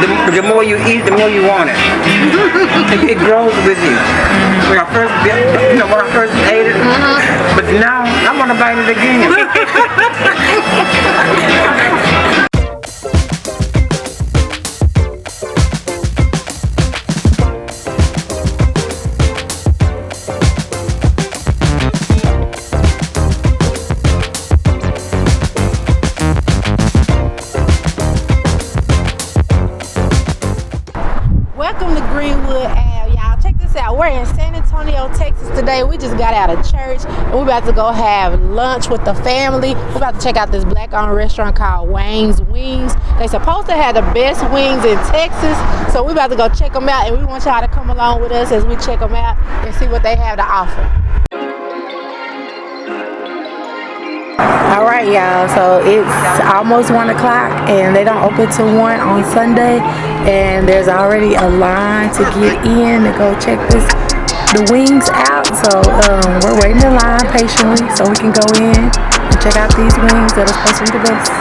the more you eat, the more you want it. It grows with you. When I first, when I first ate it, but now I want to bite it again. Welcome to Greenwood Ave, y'all. Check this out. We're in San Antonio, Texas today. We just got out of church and we're about to go have lunch with the family. We're about to check out this black-owned restaurant called Wang's Wings. They supposed to have the best wings in Texas, so we're about to go check them out, and we want y'all to come along with us as we check them out and see what they have to offer. All right, y'all, so it's almost 1 o'clock and they don't open till 1 on Sunday, and there's already a line to get in to go check the wings out. So we're waiting in line patiently so we can go in and check out these wings that are supposed to be the best.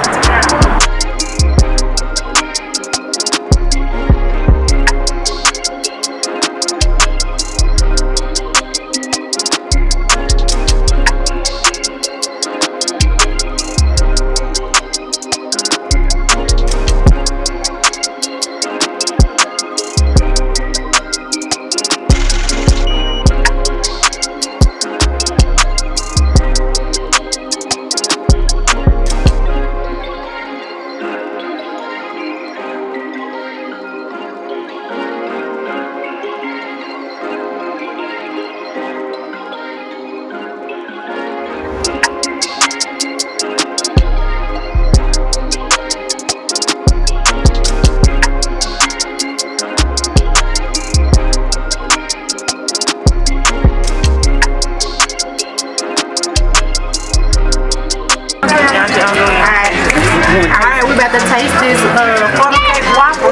Alright, we about to taste this funnel cake waffle.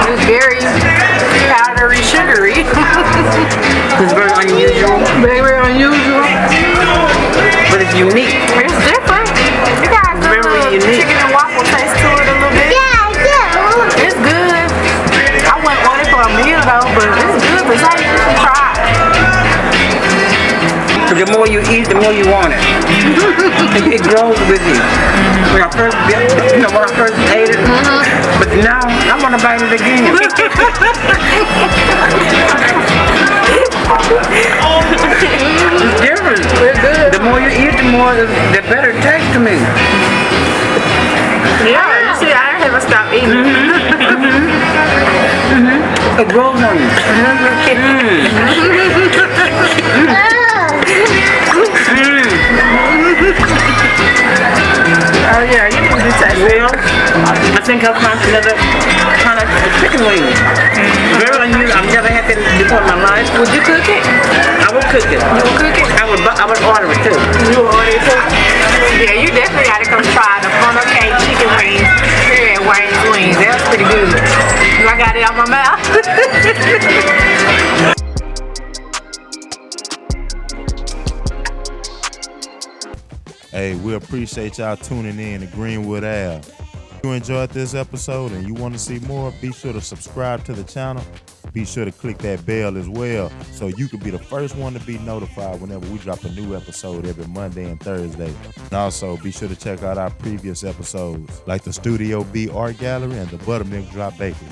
It's very powdery, sugary. It's very unusual. Very unusual. But it's unique. It's different. You guys got Very the unique. chicken and waffle taste to it a little bit. Yeah, I do. It's good. I wouldn't order it for a meal though, but it's good. But hey, you should try it. The more you eat, the more you want it. It grows with you. When I first, when I first ate it, but now I want to bite it again. It's different. It's good. The more you eat, the better it tastes to me. Yeah, you see, I don't ever stop eating. It grows on you. Oh yeah, you can do taste. Well, I think I'll find another kind of chicken wing. Very unusual. I've never had that before in my life. Would you cook it? I would cook it. You would cook it? I would order it too. You would order it too? Yeah, you definitely gotta come try the funnel cake chicken wings here at Wang's Wings. That's pretty good. I got it out my mouth. Hey, we appreciate y'all tuning in to Greenwood Ave. If you enjoyed this episode and you want to see more, be sure to subscribe to the channel. Be sure to click that bell as well so you can be the first one to be notified whenever we drop a new episode every Monday and Thursday. And also, be sure to check out our previous episodes like the Studio B Art Gallery and the Buttermilk Drop Bakery.